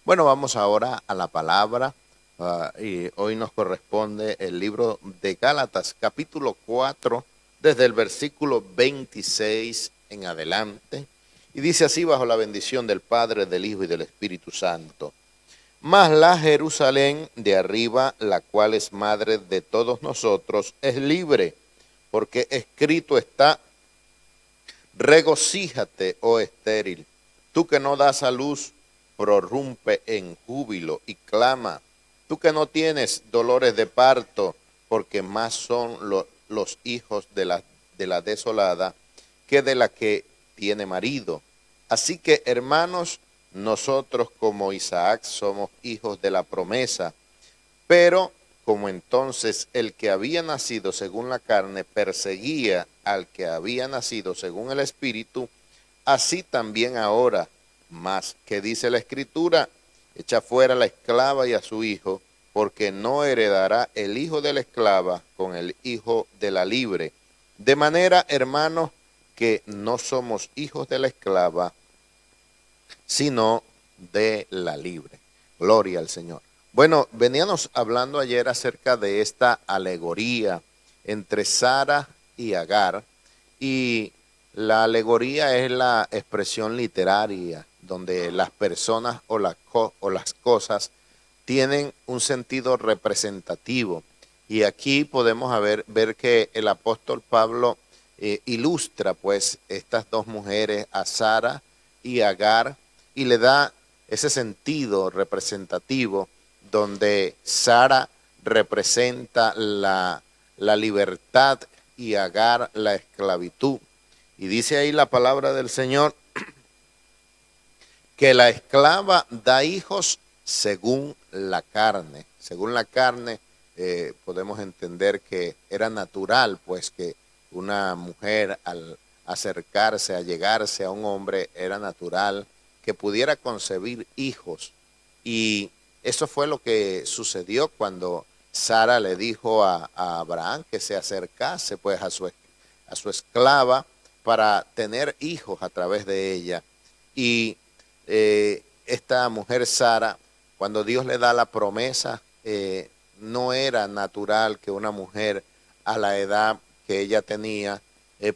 Bueno, vamos ahora a la palabra y hoy nos corresponde el libro de Gálatas, capítulo 4, desde el versículo 26 en adelante. Y dice así bajo la bendición del Padre, del Hijo y del Espíritu Santo. Mas la Jerusalén de arriba, la cual es madre de todos nosotros, es libre, porque escrito está: regocíjate, oh estéril, tú que no das a luz, prorrumpe en júbilo y clama, tú que no tienes dolores de parto, porque más son los hijos de la desolada que de la que tiene marido. Así que, hermanos, nosotros como Isaac somos hijos de la promesa, pero como entonces el que había nacido según la carne perseguía al que había nacido según el Espíritu, así también ahora. Mas, ¿qué dice la Escritura? Echa fuera a la esclava y a su hijo, porque no heredará el hijo de la esclava con el hijo de la libre. De manera, hermanos, que no somos hijos de la esclava, sino de la libre. Gloria al Señor. Bueno, veníamos hablando ayer acerca de esta alegoría entre Sara y Agar, y la alegoría es la expresión literaria donde las personas o las cosas tienen un sentido representativo. Y aquí podemos ver que el apóstol Pablo ilustra pues estas dos mujeres, a Sara y a Agar, y le da ese sentido representativo donde Sara representa la libertad y Agar la esclavitud. Y dice ahí la palabra del Señor que la esclava da hijos según la carne. Según la carne podemos entender que era natural, pues que una mujer al acercarse, a llegarse a un hombre, era natural que pudiera concebir hijos. Y eso fue lo que sucedió cuando Sara le dijo a Abraham que se acercase pues a su esclava para tener hijos a través de ella. Y esta mujer Sara, cuando Dios le da la promesa, no era natural que una mujer a la edad que ella tenía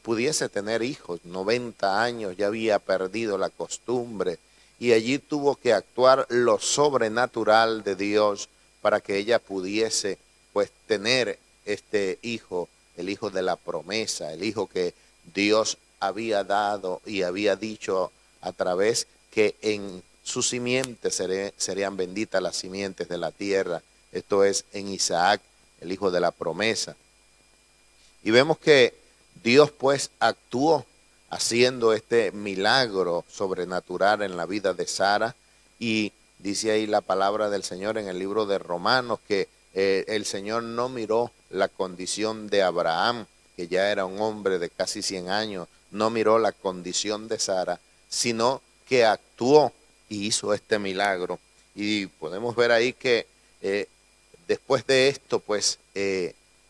pudiese tener hijos. 90 años, ya había perdido la costumbre, y allí tuvo que actuar lo sobrenatural de Dios para que ella pudiese pues tener este hijo, el hijo de la promesa, el hijo que Dios había dado y había dicho a través que en su simiente serían benditas las simientes de la tierra. Esto es en Isaac, el hijo de la promesa. Y vemos que Dios pues actuó haciendo este milagro sobrenatural en la vida de Sara, y dice ahí la palabra del Señor en el libro de Romanos que el Señor no miró la condición de Abraham, que ya era un hombre de casi 100 años, no miró la condición de Sara, sino que actuó y hizo este milagro. Y podemos ver ahí que después de esto, pues,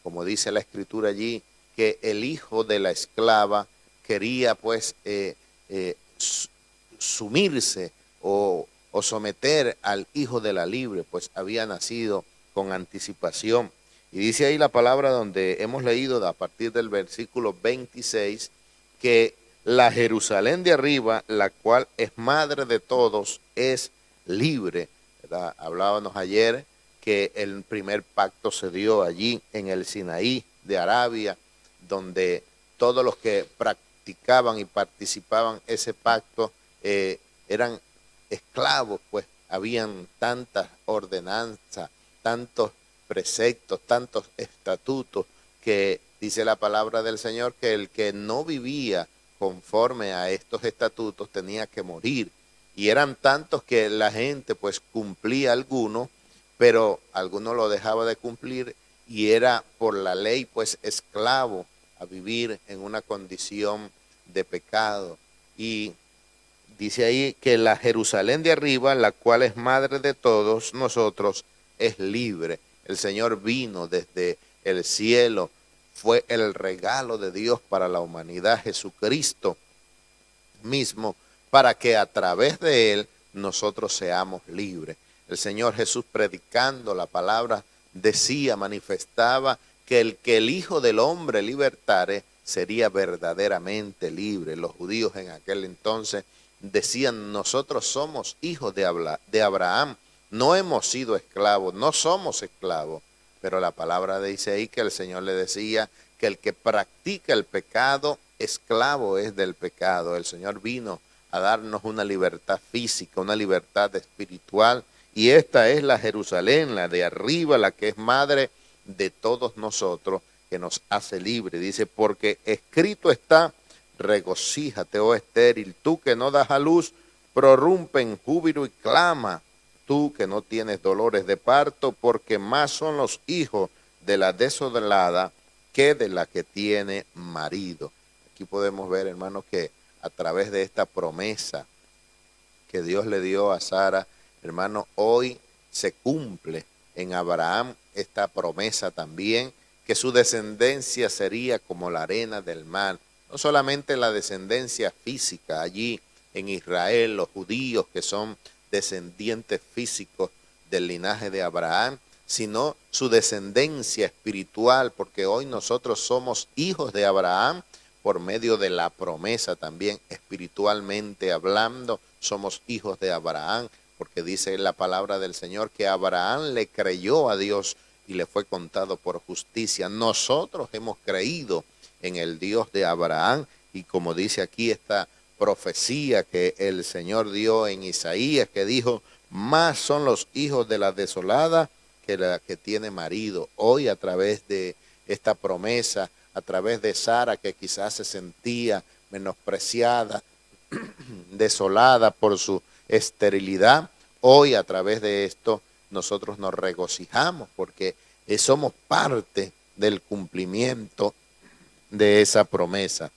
como dice la escritura allí, que el hijo de la esclava quería pues sumirse o someter al hijo de la libre, pues había nacido con anticipación. Y dice ahí la palabra donde hemos leído a partir del versículo 26, que la Jerusalén de arriba, la cual es madre de todos, es libre, ¿verdad? Hablábamos ayer que el primer pacto se dio allí en el Sinaí de Arabia, donde todos los que practicaban y participaban ese pacto eran esclavos, pues habían tantas ordenanzas, tantos preceptos, tantos estatutos, que dice la palabra del Señor que el que no vivía conforme a estos estatutos tenía que morir. Y eran tantos que la gente pues cumplía algunos, pero algunos lo dejaba de cumplir, y era por la ley pues esclavo a vivir en una condición de pecado. Y dice ahí que la Jerusalén de arriba, la cual es madre de todos nosotros, es libre. El Señor vino desde el cielo, fue el regalo de Dios para la humanidad, Jesucristo mismo, para que a través de él nosotros seamos libres. El Señor Jesús, predicando la palabra, decía, manifestaba que el Hijo del Hombre libertare sería verdaderamente libre. Los judíos en aquel entonces decían, nosotros somos hijos de Abraham, no hemos sido esclavos, no somos esclavos. Pero la palabra dice ahí que el Señor le decía que el que practica el pecado, esclavo es del pecado. El Señor vino a darnos una libertad física, una libertad espiritual, y esta es la Jerusalén, la de arriba, la que es madre de todos nosotros, que nos hace libre. Dice, porque escrito está, regocíjate, oh estéril, tú que no das a luz, prorrumpe en júbilo y clama, tú que no tienes dolores de parto, porque más son los hijos de la desolada que de la que tiene marido. Aquí podemos ver, hermanos, que a través de esta promesa que Dios le dio a Sara, hermano, hoy se cumple en Abraham esta promesa también, que su descendencia sería como la arena del mar. No solamente la descendencia física allí en Israel, los judíos que son descendientes físicos del linaje de Abraham, sino su descendencia espiritual, porque hoy nosotros somos hijos de Abraham por medio de la promesa también, espiritualmente hablando, somos hijos de Abraham, porque dice la palabra del Señor que Abraham le creyó a Dios y le fue contado por justicia. Nosotros hemos creído en el Dios de Abraham, y como dice aquí esta profecía que el Señor dio en Isaías, que dijo, más son los hijos de la desolada que la que tiene marido. Hoy, a través de esta promesa, a través de Sara, que quizás se sentía menospreciada, desolada por su esterilidad, hoy a través de esto nosotros nos regocijamos porque somos parte del cumplimiento de esa promesa.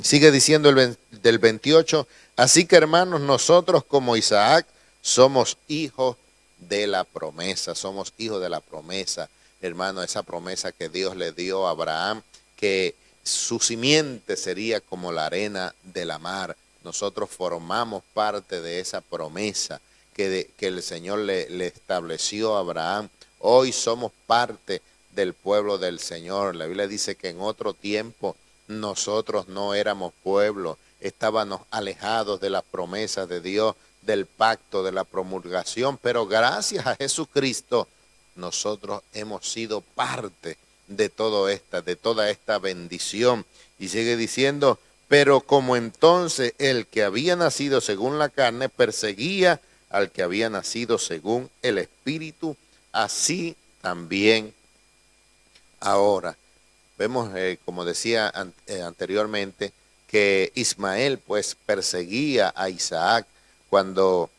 Sigue diciendo del 28, así que hermanos, nosotros como Isaac somos hijos de la promesa, somos hijos de la promesa, hermano, esa promesa que Dios le dio a Abraham, que su simiente sería como la arena de la mar. Nosotros formamos parte de esa promesa que el Señor le estableció a Abraham. Hoy somos parte del pueblo del Señor. La Biblia dice que en otro tiempo nosotros no éramos pueblo, estábamos alejados de las promesas de Dios, del pacto, de la promulgación, pero gracias a Jesucristo nosotros hemos sido parte de toda esta bendición. Y sigue diciendo, pero como entonces el que había nacido según la carne perseguía al que había nacido según el Espíritu, así también ahora. Vemos, como decía anteriormente, que Ismael pues perseguía a Isaac cuando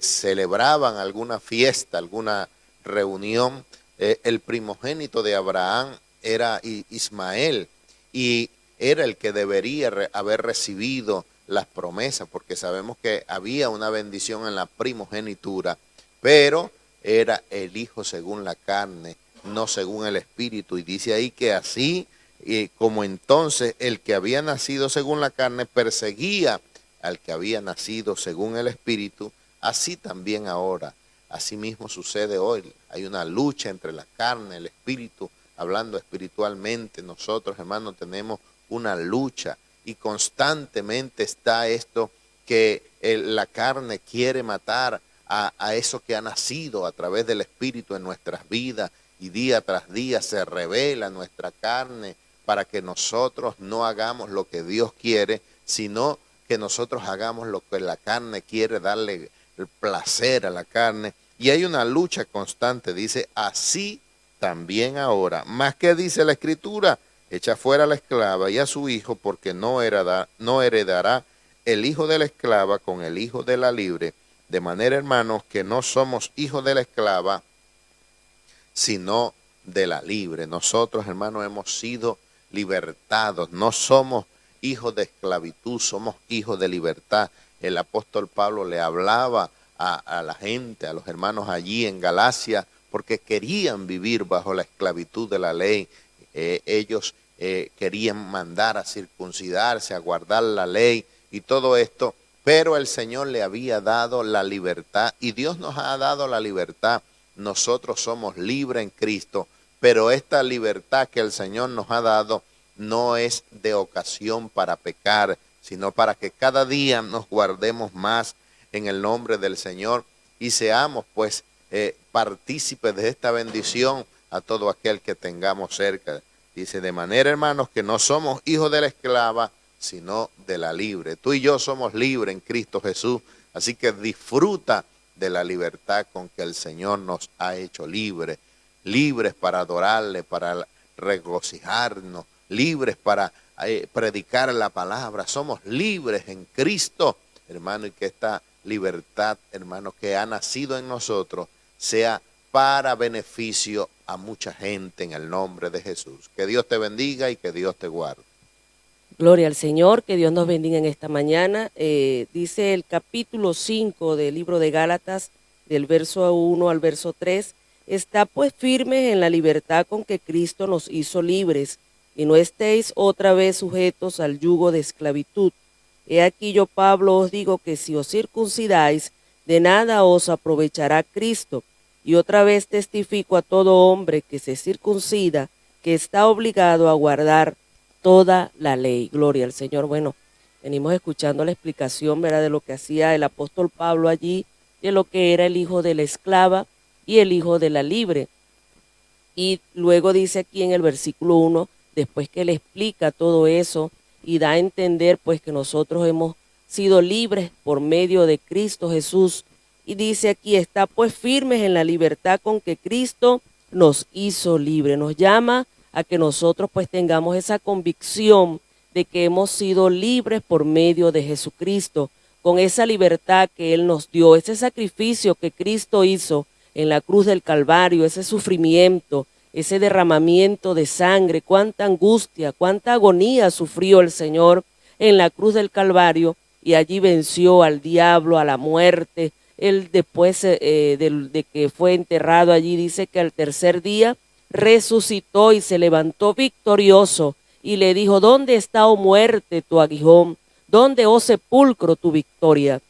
celebraban alguna fiesta, alguna reunión. El primogénito de Abraham era Ismael y era el que debería haber recibido las promesas, porque sabemos que había una bendición en la primogenitura, pero era el hijo según la carne, no según el Espíritu. Y dice ahí que así como entonces el que había nacido según la carne perseguía al que había nacido según el Espíritu, así también ahora. Así mismo sucede hoy. Hay una lucha entre la carne y el Espíritu. Hablando espiritualmente, nosotros, hermanos, tenemos una lucha y constantemente está esto que la carne quiere matar a eso que ha nacido a través del Espíritu en nuestras vidas, y día tras día se revela nuestra carne para que nosotros no hagamos lo que Dios quiere, sino que nosotros hagamos lo que la carne quiere, darle el placer a la carne. Y hay una lucha constante, dice, así también ahora. Más que dice la Escritura, echa fuera a la esclava y a su hijo, porque no heredará el hijo de la esclava con el hijo de la libre. De manera, hermanos, que no somos hijos de la esclava, sino de la libre. Nosotros, hermanos, hemos sido libertados. No somos hijos de esclavitud, somos hijos de libertad. El apóstol Pablo le hablaba a la gente, a los hermanos allí en Galacia, porque querían vivir bajo la esclavitud de la ley. Ellos querían mandar a circuncidarse, a guardar la ley, y todo esto pero el Señor le había dado la libertad y Dios nos ha dado la libertad. Nosotros somos libres en Cristo, pero esta libertad que el Señor nos ha dado no es de ocasión para pecar, sino para que cada día nos guardemos más en el nombre del Señor y seamos pues partícipes de esta bendición a todo aquel que tengamos cerca. Dice, de manera, hermanos, que no somos hijos de la esclava, sino de la libre. Tú y yo somos libres en Cristo Jesús, así que disfruta de la libertad con que el Señor nos ha hecho libres, libres para adorarle, para regocijarnos, libres para predicar la palabra. Somos libres en Cristo, hermano, y que esta libertad, hermano, que ha nacido en nosotros, sea para beneficio a mucha gente en el nombre de Jesús. Que Dios te bendiga y que Dios te guarde. Gloria al Señor, que Dios nos bendiga en esta mañana. Dice el capítulo 5 del libro de Gálatas, del verso 1 al verso 3, está pues firmes en la libertad con que Cristo nos hizo libres, y no estéis otra vez sujetos al yugo de esclavitud. He aquí yo, Pablo, os digo que si os circuncidáis, de nada os aprovechará Cristo. Y otra vez testifico a todo hombre que se circuncida, que está obligado a guardar toda la ley. Gloria al Señor. Bueno, venimos escuchando la explicación, ¿verdad?, de lo que hacía el apóstol Pablo allí, de lo que era el hijo de la esclava y el hijo de la libre. Y luego dice aquí en el versículo 1, después que le explica todo eso y da a entender pues que nosotros hemos sido libres por medio de Cristo Jesús. Y dice aquí, está pues firmes en la libertad con que Cristo nos hizo libres. Nos llama a que nosotros pues tengamos esa convicción de que hemos sido libres por medio de Jesucristo, con esa libertad que Él nos dio, ese sacrificio que Cristo hizo en la cruz del Calvario, ese sufrimiento, ese derramamiento de sangre, cuánta angustia, cuánta agonía sufrió el Señor en la cruz del Calvario, y allí venció al diablo, a la muerte. Él después de que fue enterrado allí, dice que al tercer día resucitó y se levantó victorioso y le dijo, ¿dónde está, oh muerte, tu aguijón? ¿Dónde, oh sepulcro, tu victoria?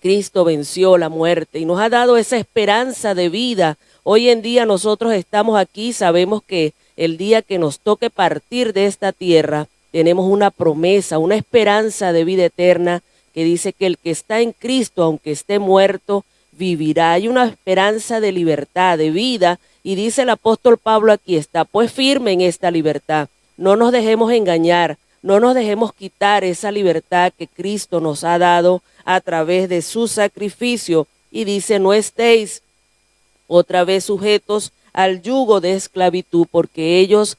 Cristo venció la muerte y nos ha dado esa esperanza de vida. Hoy en día nosotros estamos aquí, sabemos que el día que nos toque partir de esta tierra, tenemos una promesa, una esperanza de vida eterna que dice que el que está en Cristo, aunque esté muerto, vivirá. Hay una esperanza de libertad, de vida, y dice el apóstol Pablo aquí, está pues firme en esta libertad. No nos dejemos engañar, no nos dejemos quitar esa libertad que Cristo nos ha dado a través de su sacrificio. Y dice, no estéis otra vez sujetos al yugo de esclavitud, porque ellos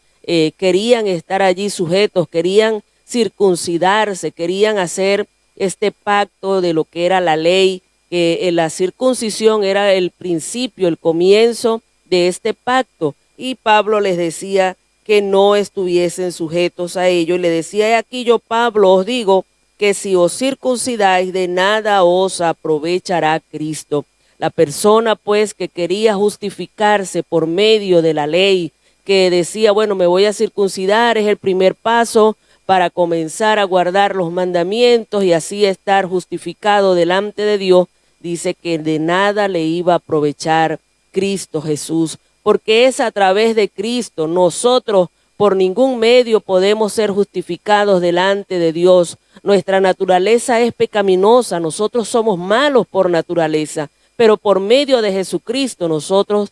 querían estar allí sujetos, querían circuncidarse, querían hacer este pacto de lo que era la ley, que la circuncisión era el principio, el comienzo de este pacto. Y Pablo les decía que no estuviesen sujetos a ello. Y le decía, aquí yo, Pablo, os digo que si os circuncidáis, de nada os aprovechará Cristo. La persona pues que quería justificarse por medio de la ley, que decía, bueno, me voy a circuncidar, es el primer paso para comenzar a guardar los mandamientos y así estar justificado delante de Dios, dice que de nada le iba a aprovechar Cristo Jesús, porque es a través de Cristo. Nosotros por ningún medio podemos ser justificados delante de Dios. Nuestra naturaleza es pecaminosa, nosotros somos malos por naturaleza, pero por medio de Jesucristo nosotros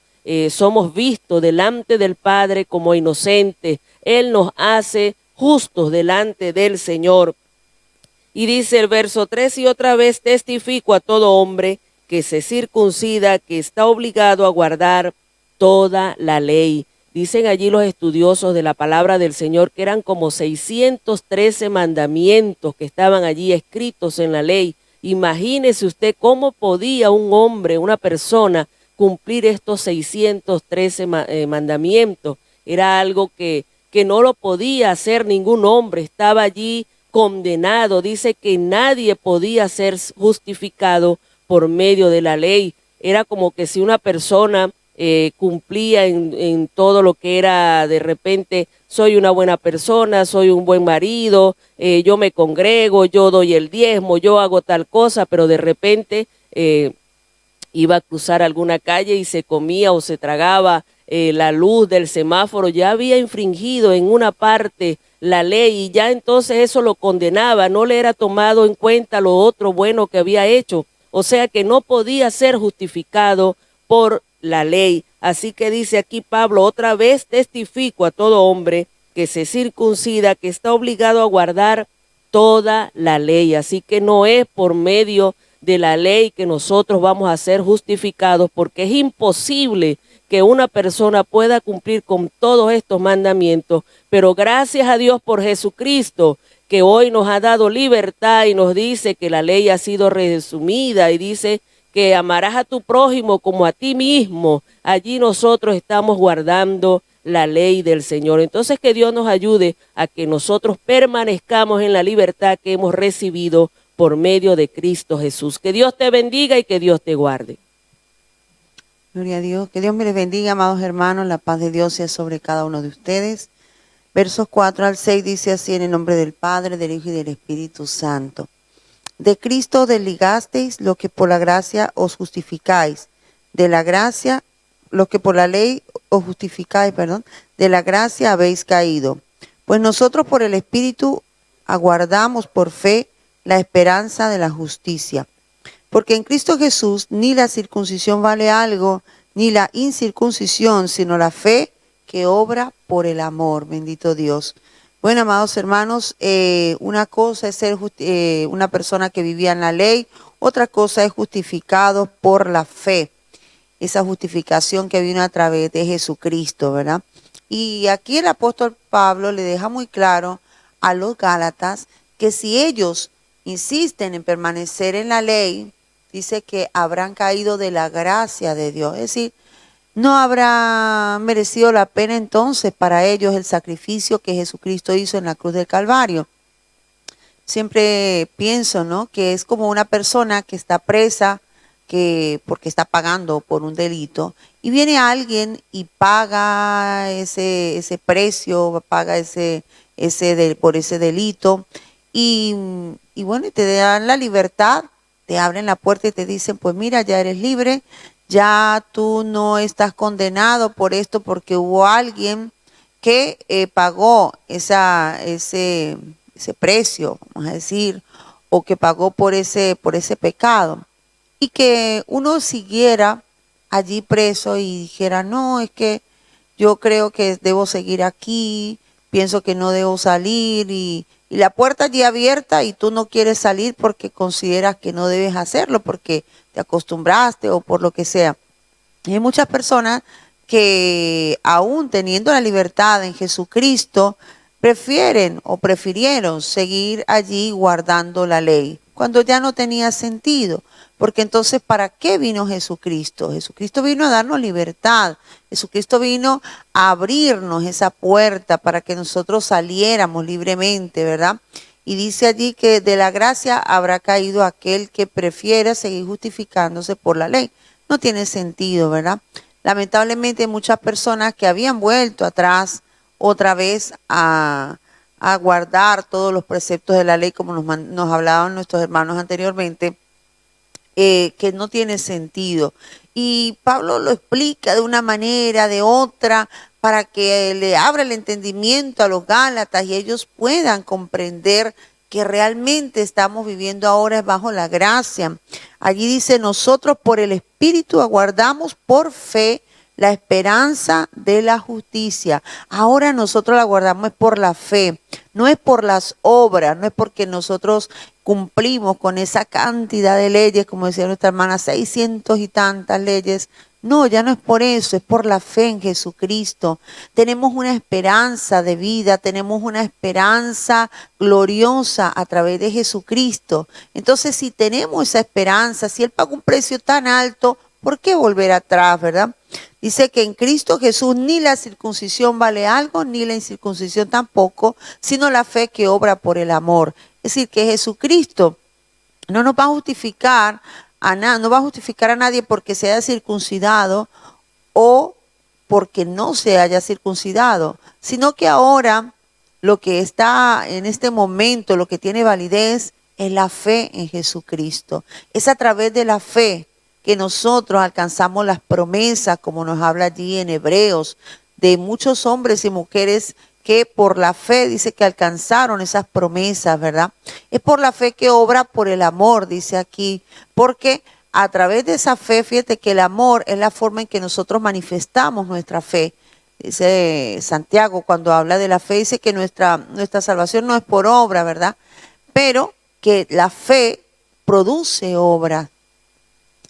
somos vistos delante del Padre como inocentes. Él nos hace justos delante del Señor. Y dice el verso 3, y otra vez testifico a todo hombre que se circuncida, que está obligado a guardar toda la ley. Dicen allí los estudiosos de la palabra del Señor que eran como 613 mandamientos que estaban allí escritos en la ley. Imagínese usted cómo podía un hombre, una persona, cumplir estos 613 mandamientos. Era algo que no lo podía hacer ningún hombre, estaba allí condenado. Dice que nadie podía ser justificado por medio de la ley. Era como que si una persona cumplía en todo lo que era de repente, soy una buena persona, soy un buen marido, yo me congrego, yo doy el diezmo, yo hago tal cosa, pero de repente iba a cruzar alguna calle y se comía o se tragaba la luz del semáforo, ya había infringido en una parte la ley y ya entonces eso lo condenaba, no le era tomado en cuenta lo otro bueno que había hecho, o sea que no podía ser justificado por la ley. Así que dice aquí Pablo, otra vez testifico a todo hombre que se circuncida, que está obligado a guardar toda la ley. Así que no es por medio de la ley que nosotros vamos a ser justificados, porque es imposible que una persona pueda cumplir con todos estos mandamientos, pero gracias a Dios por Jesucristo, que hoy nos ha dado libertad y nos dice que la ley ha sido resumida y dice que amarás a tu prójimo como a ti mismo. Allí nosotros estamos guardando la ley del Señor. Entonces que Dios nos ayude a que nosotros permanezcamos en la libertad que hemos recibido por medio de Cristo Jesús. Que Dios te bendiga y que Dios te guarde. Gloria a Dios. Que Dios me les bendiga, amados hermanos. La paz de Dios sea sobre cada uno de ustedes. Versos 4 al 6 dice así: en el nombre del Padre, del Hijo y del Espíritu Santo. De Cristo desligasteis lo que por la gracia os justificáis. De la gracia, lo que por la ley os justificáis, de la gracia habéis caído. Pues nosotros por el Espíritu aguardamos por fe la esperanza de la justicia. Porque en Cristo Jesús ni la circuncisión vale algo, ni la incircuncisión, sino la fe que obra por el amor. Bendito Dios. Bueno, amados hermanos, una cosa es ser una persona que vivía en la ley, otra cosa es justificado por la fe. Esa justificación que vino a través de Jesucristo, ¿verdad? Y aquí el apóstol Pablo le deja muy claro a los Gálatas que si ellos insisten en permanecer en la ley, dice que habrán caído de la gracia de Dios. Es decir, no habrá merecido la pena entonces para ellos el sacrificio que Jesucristo hizo en la cruz del Calvario. Siempre pienso, ¿no?, que es como una persona que está presa porque está pagando por un delito y viene alguien y paga ese precio, paga por ese delito y bueno, te dan la libertad, te abren la puerta y te dicen, pues mira, ya eres libre, ya tú no estás condenado por esto porque hubo alguien que pagó ese precio, vamos a decir, o que pagó por ese pecado. Y que uno siguiera allí preso y dijera, no, es que yo creo que debo seguir aquí, pienso que no debo salir y la puerta allí abierta y tú no quieres salir porque consideras que no debes hacerlo, porque te acostumbraste o por lo que sea. Y hay muchas personas que aún teniendo la libertad en Jesucristo, prefieren o prefirieron seguir allí guardando la ley, cuando ya no tenía sentido. Porque entonces, ¿para qué vino Jesucristo? Jesucristo vino a darnos libertad. Jesucristo vino a abrirnos esa puerta para que nosotros saliéramos libremente, ¿verdad? Y dice allí que de la gracia habrá caído aquel que prefiera seguir justificándose por la ley. No tiene sentido, ¿verdad? Lamentablemente hay muchas personas que habían vuelto atrás otra vez a guardar todos los preceptos de la ley, como nos hablaban nuestros hermanos anteriormente, que no tiene sentido. Y Pablo lo explica de una manera, de otra, para que le abra el entendimiento a los Gálatas y ellos puedan comprender que realmente estamos viviendo ahora bajo la gracia. Allí dice, nosotros por el Espíritu aguardamos por fe la esperanza de la justicia. Ahora nosotros la guardamos por la fe, no es por las obras, no es porque nosotros cumplimos con esa cantidad de leyes, como decía nuestra hermana, 600 y tantas leyes. No, ya no es por eso, es por la fe en Jesucristo. Tenemos una esperanza de vida, tenemos una esperanza gloriosa a través de Jesucristo. Entonces, si tenemos esa esperanza, si Él paga un precio tan alto, ¿por qué volver atrás, verdad? Dice que en Cristo Jesús ni la circuncisión vale algo, ni la incircuncisión tampoco, sino la fe que obra por el amor. Es decir, que Jesucristo no nos va a justificar a nadie, no va a justificar a nadie porque se haya circuncidado o porque no se haya circuncidado, sino que ahora lo que está en este momento, lo que tiene validez, es la fe en Jesucristo. Es a través de la fe que nosotros alcanzamos las promesas, como nos habla allí en Hebreos, de muchos hombres y mujeres que por la fe dice que alcanzaron esas promesas, ¿verdad? Es por la fe que obra por el amor, dice aquí, porque a través de esa fe, fíjate que el amor es la forma en que nosotros manifestamos nuestra fe. Dice Santiago cuando habla de la fe, dice que nuestra salvación no es por obra, ¿verdad? Pero que la fe produce obras.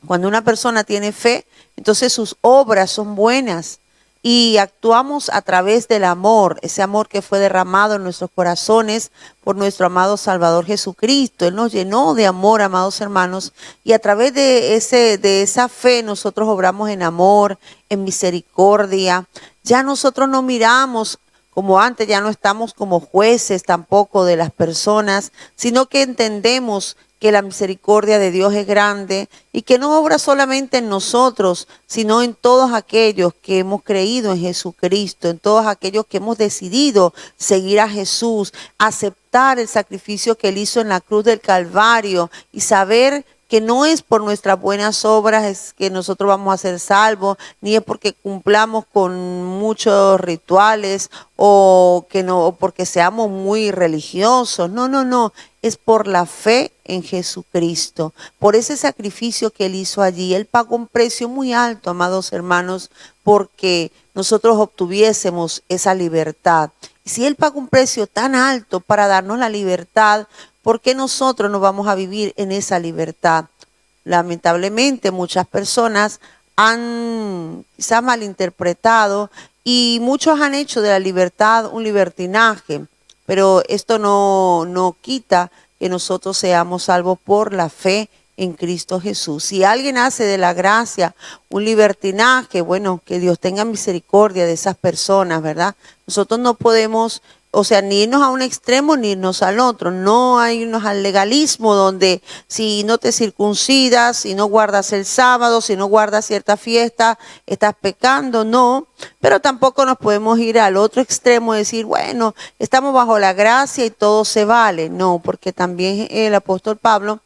Cuando una persona tiene fe, entonces sus obras son buenas y actuamos a través del amor, ese amor que fue derramado en nuestros corazones por nuestro amado Salvador Jesucristo. Él nos llenó de amor, amados hermanos, y a través de esa fe nosotros obramos en amor, en misericordia. Ya nosotros no miramos como antes, ya no estamos como jueces tampoco de las personas, sino que entendemos que la misericordia de Dios es grande y que no obra solamente en nosotros, sino en todos aquellos que hemos creído en Jesucristo, en todos aquellos que hemos decidido seguir a Jesús, aceptar el sacrificio que Él hizo en la cruz del Calvario y saber que no es por nuestras buenas obras es que nosotros vamos a ser salvos, ni es porque cumplamos con muchos rituales o que no, o porque seamos muy religiosos. No, no, no. Es por la fe en Jesucristo, por ese sacrificio que Él hizo allí. Él pagó un precio muy alto, amados hermanos, porque nosotros obtuviésemos esa libertad. Y si Él pagó un precio tan alto para darnos la libertad, ¿por qué nosotros no vamos a vivir en esa libertad? Lamentablemente muchas personas han quizás malinterpretado y muchos han hecho de la libertad un libertinaje, pero esto no quita que nosotros seamos salvos por la fe en Cristo Jesús. Si alguien hace de la gracia un libertinaje, bueno, que Dios tenga misericordia de esas personas, ¿verdad? Nosotros no podemos, o sea, ni irnos a un extremo ni irnos al otro. No hay irnos al legalismo donde si no te circuncidas, si no guardas el sábado, si no guardas cierta fiesta, estás pecando. No, pero tampoco nos podemos ir al otro extremo y decir, bueno, estamos bajo la gracia y todo se vale. No, porque también el apóstol Pablo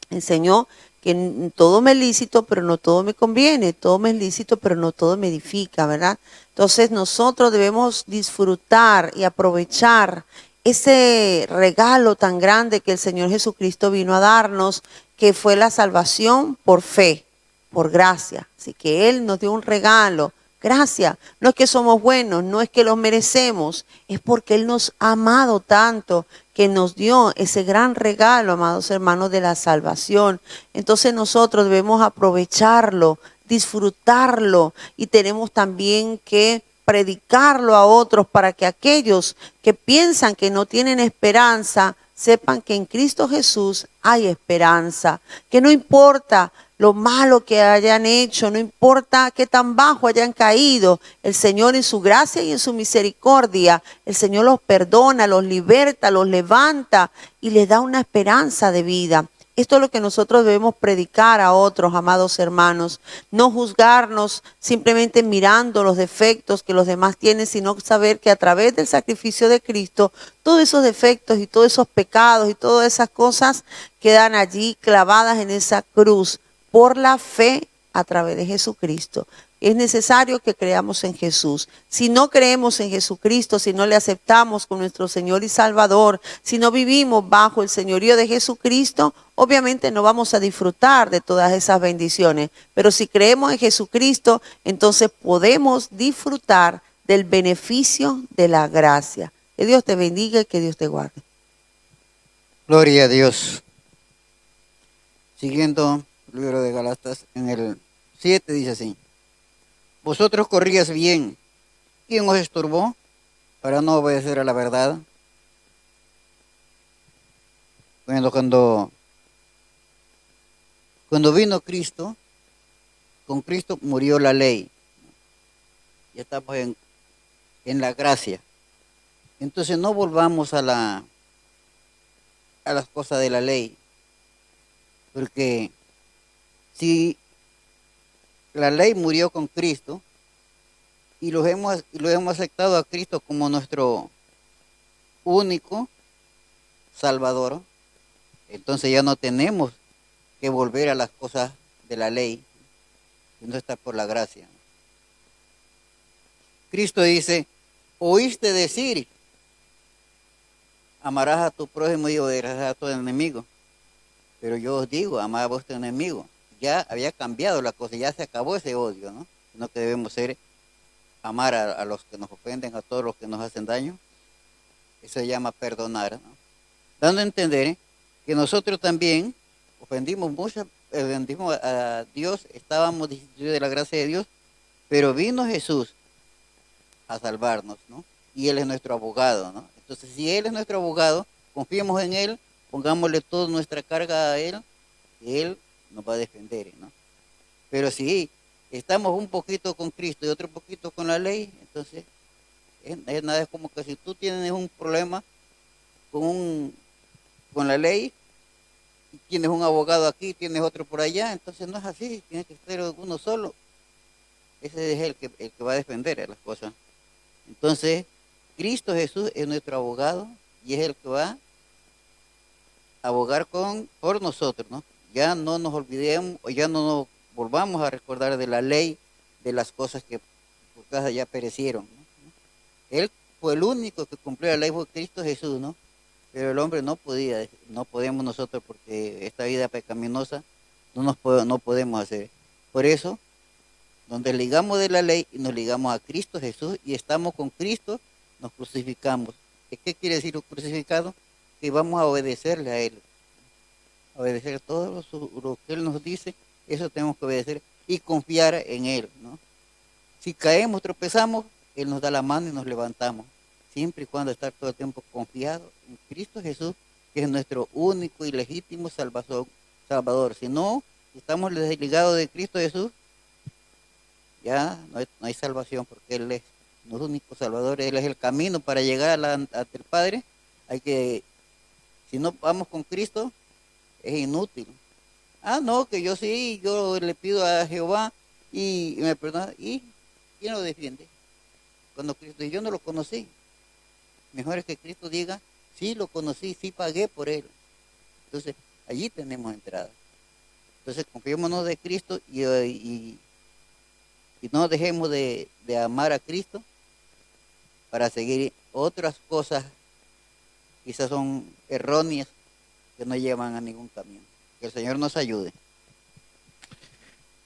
enseñó que todo me es lícito, pero no todo me conviene, todo me es lícito, pero no todo me edifica, ¿verdad? Entonces nosotros debemos disfrutar y aprovechar ese regalo tan grande que el Señor Jesucristo vino a darnos, que fue la salvación por fe, por gracia. Así que Él nos dio un regalo. Gracias, no es que somos buenos, no es que los merecemos, es porque Él nos ha amado tanto que nos dio ese gran regalo, amados hermanos, de la salvación. Entonces nosotros debemos aprovecharlo, disfrutarlo y tenemos también que predicarlo a otros para que aquellos que piensan que no tienen esperanza, sepan que en Cristo Jesús hay esperanza, que no importa lo malo que hayan hecho, no importa qué tan bajo hayan caído, el Señor en su gracia y en su misericordia, el Señor los perdona, los liberta, los levanta y les da una esperanza de vida. Esto es lo que nosotros debemos predicar a otros, amados hermanos. No juzgarnos simplemente mirando los defectos que los demás tienen, sino saber que a través del sacrificio de Cristo, todos esos defectos y todos esos pecados y todas esas cosas quedan allí clavadas en esa cruz por la fe a través de Jesucristo. Es necesario que creamos en Jesús. Si no creemos en Jesucristo, si no le aceptamos como nuestro Señor y Salvador, si no vivimos bajo el señorío de Jesucristo, obviamente no vamos a disfrutar de todas esas bendiciones. Pero si creemos en Jesucristo, entonces podemos disfrutar del beneficio de la gracia. Que Dios te bendiga y que Dios te guarde. Gloria a Dios. Siguiendo el libro de Gálatas, en el 7 dice así: vosotros corríais bien. ¿Quién os estorbó para no obedecer a la verdad? Bueno, cuando vino Cristo, con Cristo murió la ley. Ya estamos en la gracia. Entonces no volvamos a las cosas de la ley. Porque si la ley murió con Cristo, y lo hemos aceptado a Cristo como nuestro único Salvador, entonces ya no tenemos que volver a las cosas de la ley, sino está por la gracia. Cristo dice, oíste decir, amarás a tu prójimo y odiarás a tu enemigo. Pero yo os digo, amad a vuestro enemigo. Ya había cambiado la cosa, ya se acabó ese odio, ¿no? Sino que debemos amar a los que nos ofenden, a todos los que nos hacen daño. Eso se llama perdonar, ¿no? Dando a entender que nosotros también ofendimos a Dios, estábamos destituidos de la gracia de Dios, pero vino Jesús a salvarnos, ¿no? Y Él es nuestro abogado, ¿no? Entonces, si Él es nuestro abogado, confiemos en Él, pongámosle toda nuestra carga a Él, y Él nos va a defender, ¿no? Pero si estamos un poquito con Cristo y otro poquito con la ley, entonces es como que si tú tienes un problema con la ley, y tienes un abogado aquí, tienes otro por allá, entonces no es así, tiene que ser uno solo. Ese es el que va a defender las cosas. Entonces, Cristo Jesús es nuestro abogado y es el que va a abogar por nosotros, ¿no? Ya no nos olvidemos, o ya no nos volvamos a recordar de la ley, de las cosas que por causa ya perecieron, ¿no? Él fue el único que cumplió la ley, fue Cristo Jesús, ¿no? Pero el hombre no podemos nosotros, porque esta vida pecaminosa no podemos hacer. Por eso, donde ligamos de la ley y nos ligamos a Cristo Jesús y estamos con Cristo, nos crucificamos. ¿Qué quiere decir lo crucificado? Que vamos a obedecerle a Él. Obedecer todo lo que Él nos dice, eso tenemos que obedecer y confiar en Él, ¿no? Si caemos, tropezamos, Él nos da la mano y nos levantamos. Siempre y cuando estar todo el tiempo confiado en Cristo Jesús, que es nuestro único y legítimo Salvador. Si no, si estamos desligados de Cristo Jesús, ya no hay salvación, porque Él es nuestro único Salvador, Él es el camino para llegar ante el Padre. Si no vamos con Cristo, es inútil. No, que yo le pido a Jehová y me perdona. ¿Y quién lo defiende? Cuando Cristo dice, yo no lo conocí. Mejor es que Cristo diga, sí lo conocí, sí pagué por Él. Entonces, allí tenemos entrada. Entonces, confiémonos de Cristo y no dejemos de amar a Cristo para seguir otras cosas, quizás son erróneas, que no llevan a ningún camino. Que el Señor nos ayude.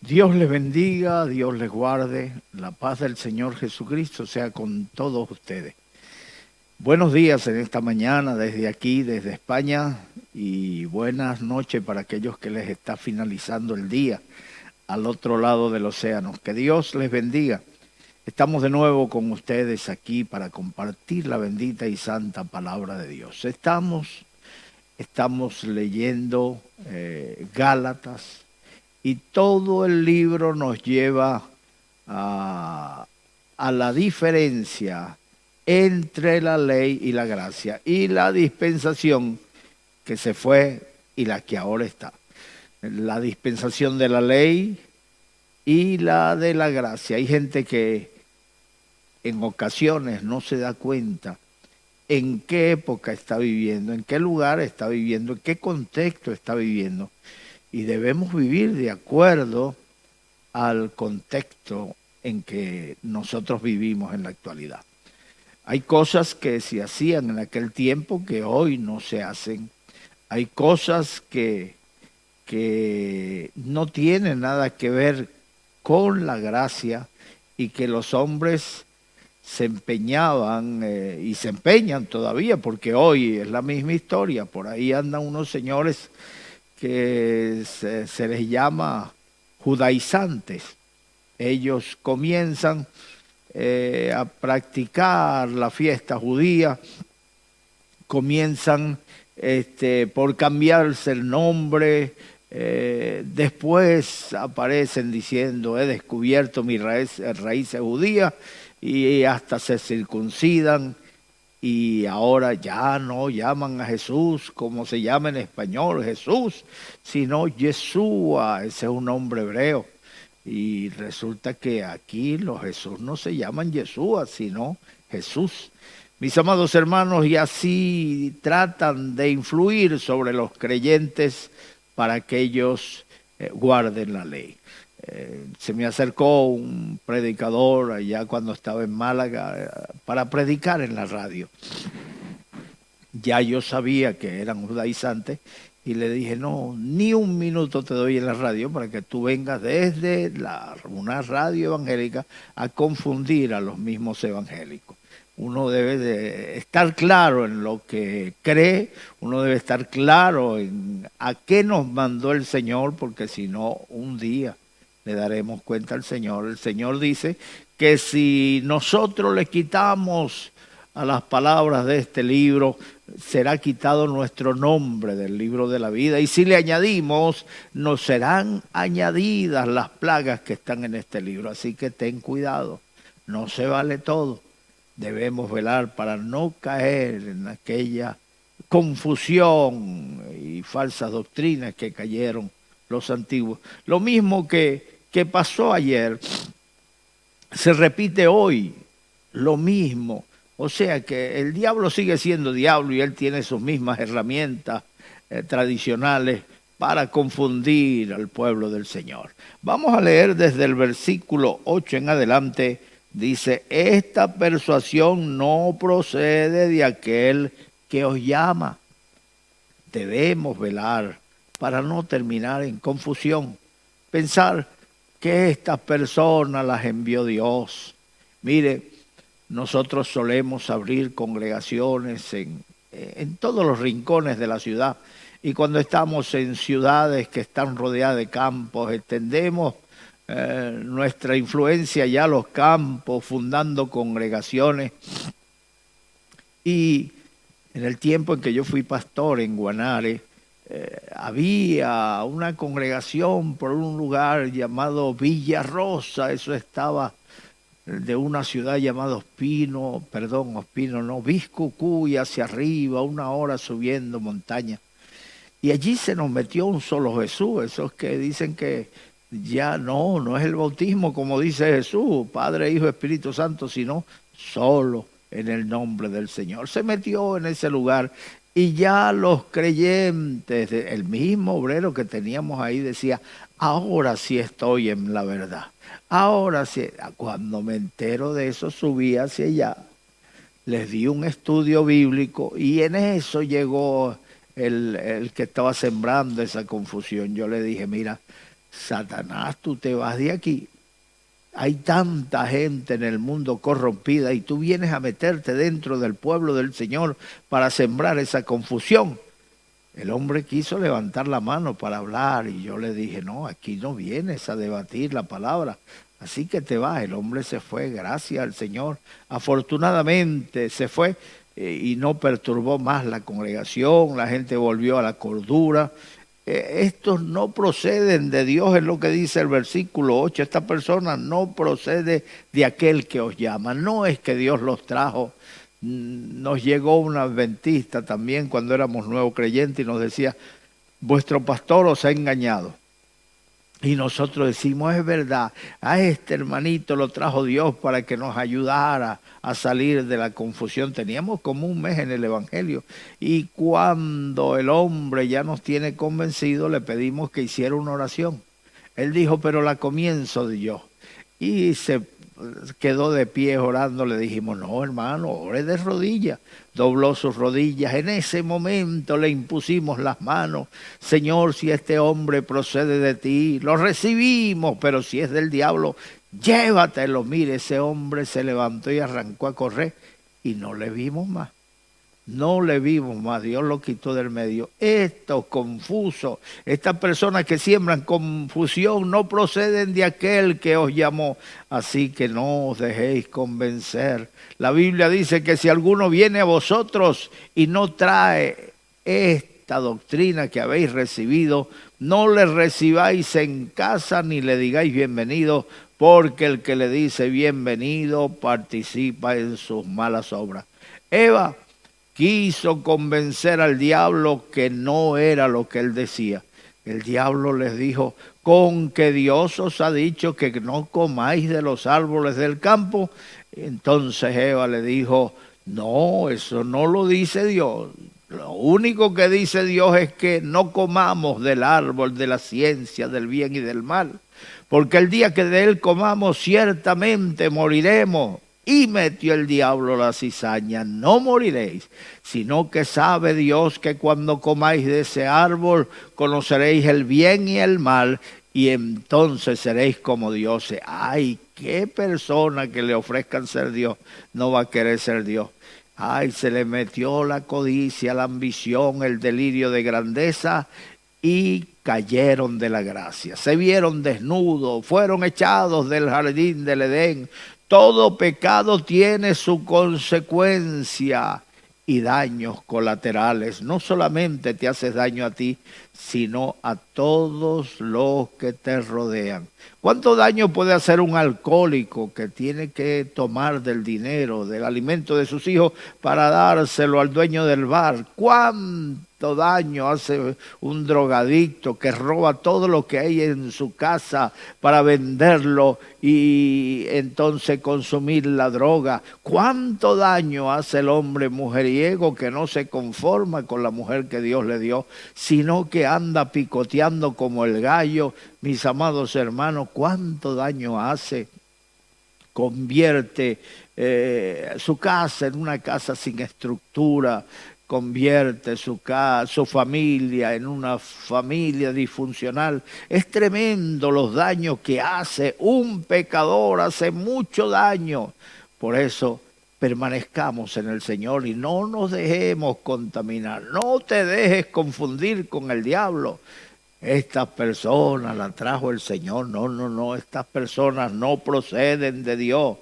Dios les bendiga, Dios les guarde, la paz del Señor Jesucristo sea con todos ustedes. Buenos días en esta mañana desde aquí, desde España, y buenas noches para aquellos que les está finalizando el día al otro lado del océano. Que Dios les bendiga. Estamos de nuevo con ustedes aquí para compartir la bendita y santa palabra de Dios. Estamos leyendo Gálatas, y todo el libro nos lleva a la diferencia entre la ley y la gracia, y la dispensación que se fue y la que ahora está. La dispensación de la ley y la de la gracia. Hay gente que en ocasiones no se da cuenta en qué época está viviendo, en qué lugar está viviendo, en qué contexto está viviendo. Y debemos vivir de acuerdo al contexto en que nosotros vivimos en la actualidad. Hay cosas que se hacían en aquel tiempo que hoy no se hacen. Hay cosas que no tienen nada que ver con la gracia y que los hombres se empeñaban y se empeñan todavía, porque hoy es la misma historia. Por ahí andan unos señores que se les llama judaizantes. Ellos comienzan a practicar la fiesta judía, comienzan por cambiarse el nombre, después aparecen diciendo, he descubierto mis raíces judías, y hasta se circuncidan, y ahora ya no llaman a Jesús como se llama en español, Jesús, sino Yeshua. Ese es un nombre hebreo. Y resulta que aquí los Jesús no se llaman Yeshua, sino Jesús. Mis amados hermanos, y así tratan de influir sobre los creyentes para que ellos guarden la ley. Se me acercó un predicador allá cuando estaba en Málaga para predicar en la radio. Ya yo sabía que eran judaizantes y le dije, no, ni un minuto te doy en la radio para que tú vengas desde una radio evangélica a confundir a los mismos evangélicos. Uno debe de estar claro en lo que cree, uno debe estar claro en a qué nos mandó el Señor, porque si no, un día le daremos cuenta al Señor. El Señor dice que si nosotros le quitamos a las palabras de este libro, será quitado nuestro nombre del libro de la vida, y si le añadimos, nos serán añadidas las plagas que están en este libro. Así que ten cuidado, no se vale todo. Debemos velar para no caer en aquella confusión y falsas doctrinas que cayeron los antiguos. Lo mismo que pasó ayer, se repite hoy, lo mismo. O sea que el diablo sigue siendo diablo y él tiene sus mismas herramientas tradicionales para confundir al pueblo del Señor. Vamos a leer desde el versículo 8 en adelante. Dice, esta persuasión no procede de aquel que os llama. Debemos velar para no terminar en confusión. Pensar que estas personas las envió Dios. Mire, nosotros solemos abrir congregaciones en todos los rincones de la ciudad. Y cuando estamos en ciudades que están rodeadas de campos, extendemos nuestra influencia ya a los campos, fundando congregaciones. Y en el tiempo en que yo fui pastor en Guanare, había una congregación por un lugar llamado Villa Rosa. Eso estaba de una ciudad llamada Ospino, Viscucuy, hacia arriba, 1 hora subiendo montaña. Y allí se nos metió un solo Jesús, esos que dicen que ya no es el bautismo como dice Jesús, Padre, Hijo, Espíritu Santo, sino solo en el nombre del Señor. Se metió en ese lugar y ya los creyentes, el mismo obrero que teníamos ahí decía, ahora sí estoy en la verdad. Ahora sí, cuando me entero de eso, subí hacia allá, les di un estudio bíblico y en eso llegó el que estaba sembrando esa confusión. Yo le dije, mira, Satanás, tú te vas de aquí. Hay tanta gente en el mundo corrompida y tú vienes a meterte dentro del pueblo del Señor para sembrar esa confusión. El hombre quiso levantar la mano para hablar y yo le dije, no, aquí no vienes a debatir la palabra, así que te vas. El hombre se fue, gracias al Señor. Afortunadamente se fue y no perturbó más la congregación, la gente volvió a la cordura. Estos no proceden de Dios, es lo que dice el versículo 8. Esta persona no procede de aquel que os llama. No es que Dios los trajo. Nos llegó un adventista también cuando éramos nuevos creyentes y nos decía, vuestro pastor os ha engañado. Y nosotros decimos, es verdad, a este hermanito lo trajo Dios para que nos ayudara a salir de la confusión. Teníamos como 1 mes en el Evangelio y cuando el hombre ya nos tiene convencido, le pedimos que hiciera una oración. Él dijo, pero la comienzo yo. Y se quedó de pie orando. Le dijimos, no hermano, ore de rodillas. Dobló sus rodillas. En ese momento le impusimos las manos. Señor, si este hombre procede de ti, lo recibimos, pero si es del diablo, llévatelo. Mire, ese hombre se levantó y arrancó a correr y no le vimos más. No le vimos más, Dios lo quitó del medio. Estos confusos, estas personas que siembran confusión no proceden de aquel que os llamó. Así que no os dejéis convencer. La Biblia dice que si alguno viene a vosotros y no trae esta doctrina que habéis recibido, no le recibáis en casa ni le digáis bienvenido, porque el que le dice bienvenido participa en sus malas obras. Eva quiso convencer al diablo que no era lo que él decía. El diablo les dijo, con que Dios os ha dicho que no comáis de los árboles del campo. Entonces Eva le dijo, no, eso no lo dice Dios. Lo único que dice Dios es que no comamos del árbol de la ciencia del bien y del mal, porque el día que de él comamos ciertamente moriremos. Y metió el diablo la cizaña, no moriréis, sino que sabe Dios que cuando comáis de ese árbol conoceréis el bien y el mal, y entonces seréis como dioses. Ay, qué persona que le ofrezcan ser Dios no va a querer ser Dios. Ay, se le metió la codicia, la ambición, el delirio de grandeza y cayeron de la gracia. Se vieron desnudos, fueron echados del jardín del Edén. Todo pecado tiene su consecuencia y daños colaterales. No solamente te haces daño a ti, sino a todos los que te rodean. ¿Cuánto daño puede hacer un alcohólico que tiene que tomar del dinero, del alimento de sus hijos para dárselo al dueño del bar? ¿Cuánto daño hace un drogadicto que roba todo lo que hay en su casa para venderlo y entonces consumir la droga? ¿Cuánto daño hace el hombre mujeriego que no se conforma con la mujer que Dios le dio, sino que anda picoteando como el gallo? Mis amados hermanos, ¿cuánto daño hace? Convierte su casa en una casa sin estructura, convierte su familia en una familia disfuncional. Es tremendo los daños que hace un pecador, hace mucho daño. Por eso permanezcamos en el Señor y no nos dejemos contaminar. No te dejes confundir con el diablo. Estas personas las trajo el Señor. No, estas personas no proceden de Dios.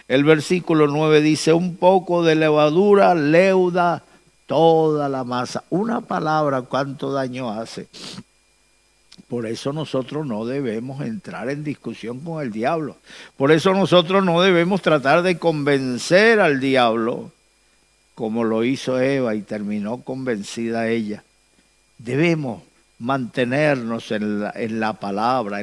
El versículo 9 dice, un poco de levadura leuda toda la masa. Una palabra, ¿cuánto daño hace? Por eso nosotros no debemos entrar en discusión con el diablo. Por eso nosotros no debemos tratar de convencer al diablo, como lo hizo Eva y terminó convencida ella. Debemos mantenernos en la palabra.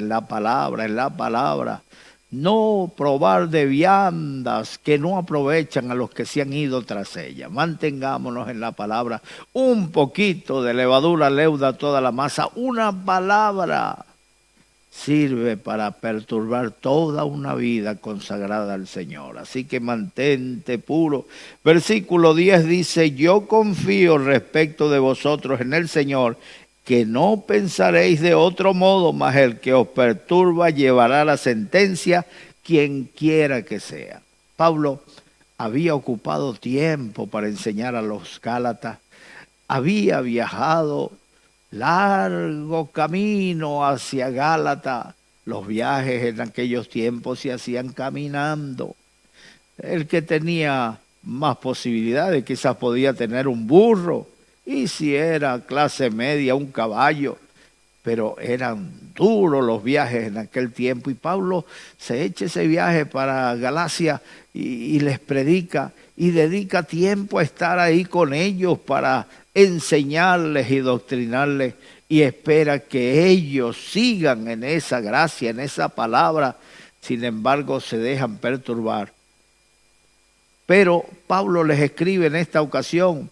No probar de viandas que no aprovechan a los que se han ido tras ella. Mantengámonos en la palabra. Un poquito de levadura leuda toda la masa. Una palabra sirve para perturbar toda una vida consagrada al Señor. Así que mantente puro. Versículo 10 dice, yo confío respecto de vosotros en el Señor, que no pensaréis de otro modo, mas el que os perturba llevará la sentencia, quien quiera que sea. Pablo había ocupado tiempo para enseñar a los Gálatas, había viajado largo camino hacia Gálata. Los viajes en aquellos tiempos se hacían caminando. El que tenía más posibilidades quizás podía tener un burro, y si era clase media, un caballo, pero eran duros los viajes en aquel tiempo. Y Pablo se echa ese viaje para Galacia y les predica y dedica tiempo a estar ahí con ellos para enseñarles y doctrinarles, y espera que ellos sigan en esa gracia, en esa palabra. Sin embargo, se dejan perturbar. Pero Pablo les escribe en esta ocasión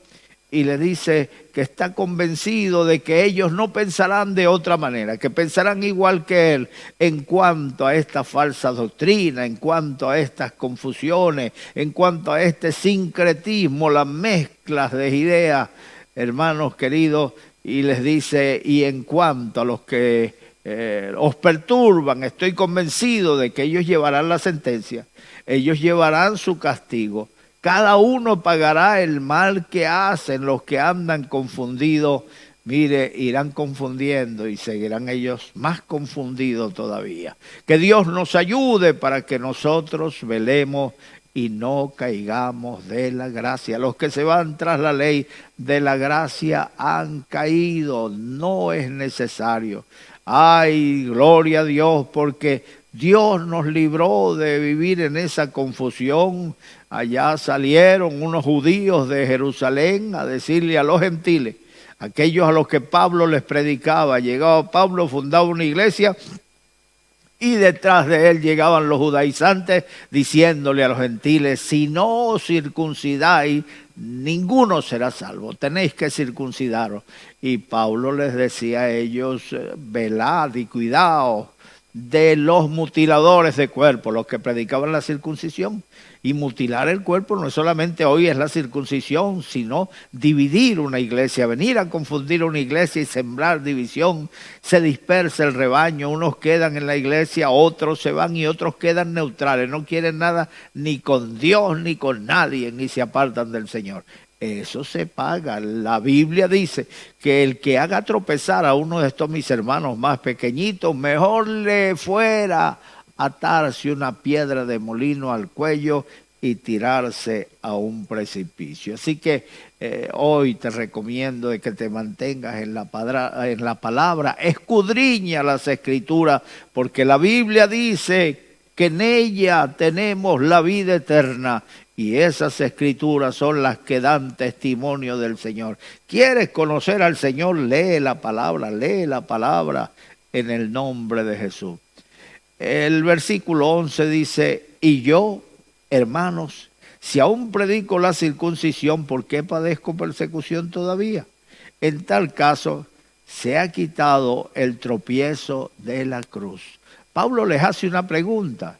y le dice que está convencido de que ellos no pensarán de otra manera, que pensarán igual que él en cuanto a esta falsa doctrina, en cuanto a estas confusiones, en cuanto a este sincretismo, las mezclas de ideas, hermanos queridos, y les dice, y en cuanto a los que os perturban, estoy convencido de que ellos llevarán la sentencia, ellos llevarán su castigo. Cada uno pagará el mal que hacen. Los que andan confundidos, mire, irán confundiendo y seguirán ellos más confundidos todavía. Que Dios nos ayude para que nosotros velemos y no caigamos de la gracia. Los que se van tras la ley de la gracia han caído. No es necesario. Ay, gloria a Dios, porque Dios nos libró de vivir en esa confusión. Allá salieron unos judíos de Jerusalén a decirle a los gentiles, Aquellos a los que Pablo les predicaba, llegaba Pablo, fundaba una iglesia y detrás de él llegaban los judaizantes diciéndole a los gentiles, si no os circuncidáis, ninguno será salvo, tenéis que circuncidaros. Y Pablo les decía a ellos, velad y cuidaos de los mutiladores de cuerpo, los que predicaban la circuncisión. Y mutilar el cuerpo no es solamente hoy es la circuncisión, sino dividir una iglesia, venir a confundir una iglesia y sembrar división. Se dispersa el rebaño, unos quedan en la iglesia, otros se van y otros quedan neutrales, no quieren nada ni con Dios ni con nadie, ni se apartan del Señor. Eso se paga. La Biblia dice que el que haga tropezar a uno de estos mis hermanos más pequeñitos, mejor le fuera atarse una piedra de molino al cuello y tirarse a un precipicio. Así que hoy te recomiendo de que te mantengas en la palabra, escudriña las Escrituras, porque la Biblia dice que en ella tenemos la vida eterna y esas Escrituras son las que dan testimonio del Señor. ¿Quieres conocer al Señor? Lee la palabra en el nombre de Jesús. El versículo 11 dice, y yo, hermanos, si aún predico la circuncisión, ¿por qué padezco persecución todavía? En tal caso, se ha quitado el tropiezo de la cruz. Pablo les hace una pregunta,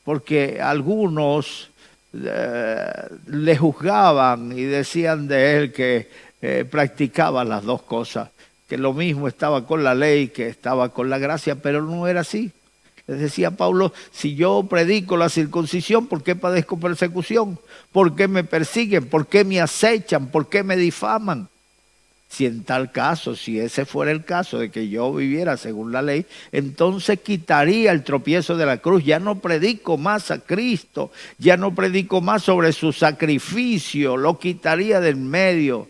porque algunos le juzgaban y decían de él que practicaba las dos cosas, que lo mismo estaba con la ley que estaba con la gracia, pero no era así. Les decía Pablo, si yo predico la circuncisión, ¿por qué padezco persecución? ¿Por qué me persiguen? ¿Por qué me acechan? ¿Por qué me difaman? Si en tal caso, si ese fuera el caso de que yo viviera según la ley, entonces quitaría el tropiezo de la cruz. Ya no predico más a Cristo, ya no predico más sobre su sacrificio, lo quitaría del medio.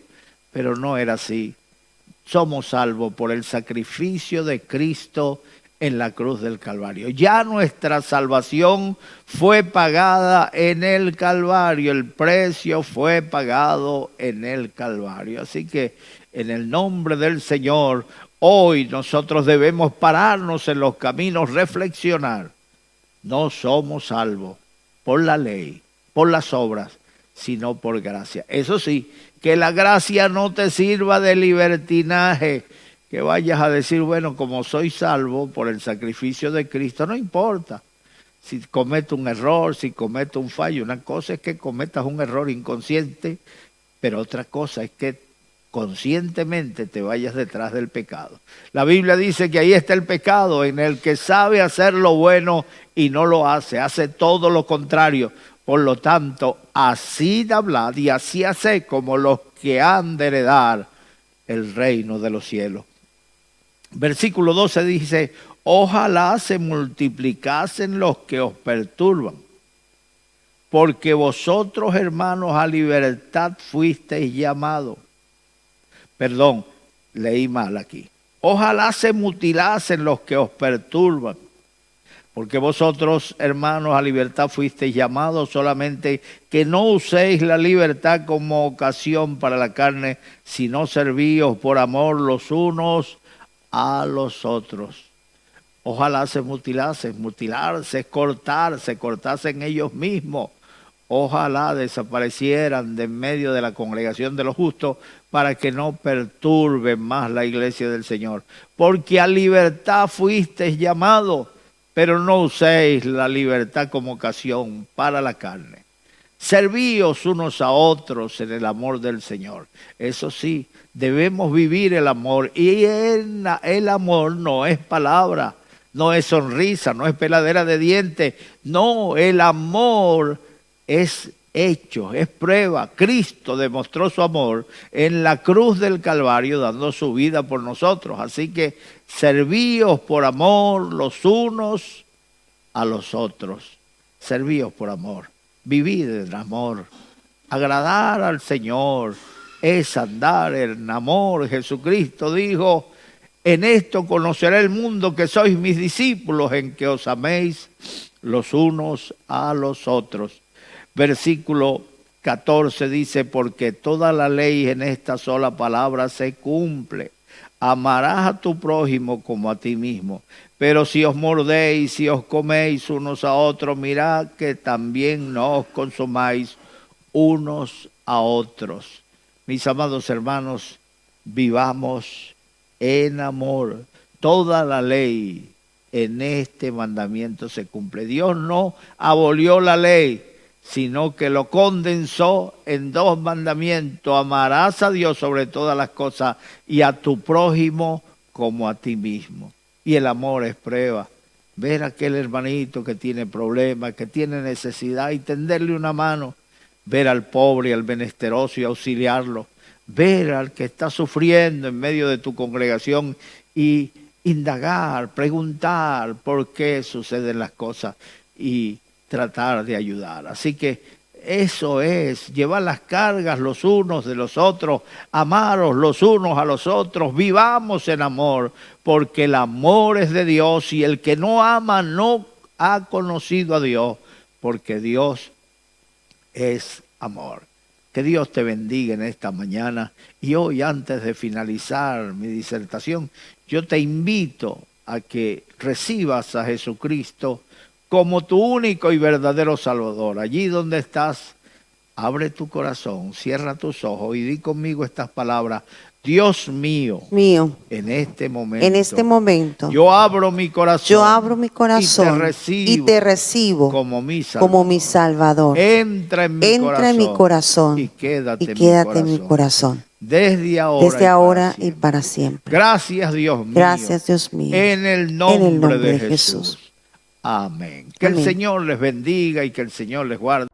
Pero no era así. Somos salvos por el sacrificio de Cristo en la cruz del Calvario. Ya nuestra salvación fue pagada en el Calvario, el precio fue pagado en el Calvario. Así que en el nombre del Señor, hoy nosotros debemos pararnos en los caminos, reflexionar. No somos salvos por la ley, por las obras, sino por gracia. Eso sí, que la gracia no te sirva de libertinaje, que vayas a decir, bueno, como soy salvo por el sacrificio de Cristo, no importa si cometo un error, si cometo un fallo. Una cosa es que cometas un error inconsciente, pero otra cosa es que conscientemente te vayas detrás del pecado. La Biblia dice que ahí está el pecado, en el que sabe hacer lo bueno y no lo hace todo lo contrario. Por lo tanto, así hablad y así haced como los que han de heredar el reino de los cielos. Versículo 12 dice, ojalá se multiplicasen los que os perturban, porque vosotros, hermanos, a libertad fuisteis llamados. Perdón, leí mal aquí. Ojalá se mutilasen los que os perturban, porque vosotros, hermanos, a libertad fuisteis llamados, solamente que no uséis la libertad como ocasión para la carne, sino servíos por amor los unos a los otros. Ojalá se mutilasen, mutilarse es cortarse, cortasen ellos mismos. Ojalá desaparecieran de en medio de la congregación de los justos para que no perturben más la iglesia del Señor. Porque a libertad fuisteis llamados, pero no uséis la libertad como ocasión para la carne. Servíos unos a otros en el amor del Señor. Eso sí, debemos vivir el amor. Y el amor no es palabra, no es sonrisa, no es peladera de dientes. No, el amor es hecho, es prueba. Cristo demostró su amor en la cruz del Calvario, dando su vida por nosotros. Así que servíos por amor los unos a los otros. Servíos por amor. Vivir en amor. Agradar al Señor es andar en amor. Jesucristo dijo, en esto conocerá el mundo que sois mis discípulos, en que os améis los unos a los otros. Versículo 14 dice, porque toda la ley en esta sola palabra se cumple. Amarás a tu prójimo como a ti mismo. Pero si os mordéis, si os coméis unos a otros, mirad que también no os consumáis unos a otros. Mis amados hermanos, vivamos en amor. Toda la ley en este mandamiento se cumple. Dios no abolió la ley, sino que lo condensó en 2 mandamientos. Amarás a Dios sobre todas las cosas y a tu prójimo como a ti mismo. Y el amor es prueba. Ver a aquel hermanito que tiene problemas, que tiene necesidad y tenderle una mano. Ver al pobre y al menesteroso y auxiliarlo. Ver al que está sufriendo en medio de tu congregación y indagar, preguntar por qué suceden las cosas y tratar de ayudar. Así que eso es llevar las cargas los unos de los otros, amaros los unos a los otros, vivamos en amor, porque el amor es de Dios y el que no ama no ha conocido a Dios, porque Dios es amor. Que Dios te bendiga en esta mañana. Y hoy, antes de finalizar mi disertación, yo te invito a que recibas a Jesucristo como tu único y verdadero Salvador. Allí donde estás, abre tu corazón, cierra tus ojos y di conmigo estas palabras. Dios mío, en este momento, yo abro mi corazón, y te recibo como mi Salvador. Entra en mi corazón y quédate en mi corazón. Desde ahora y para siempre. Gracias, Dios mío. Gracias, Dios mío. En el nombre de Jesús. Amén. Que el Señor les bendiga y que el Señor les guarde.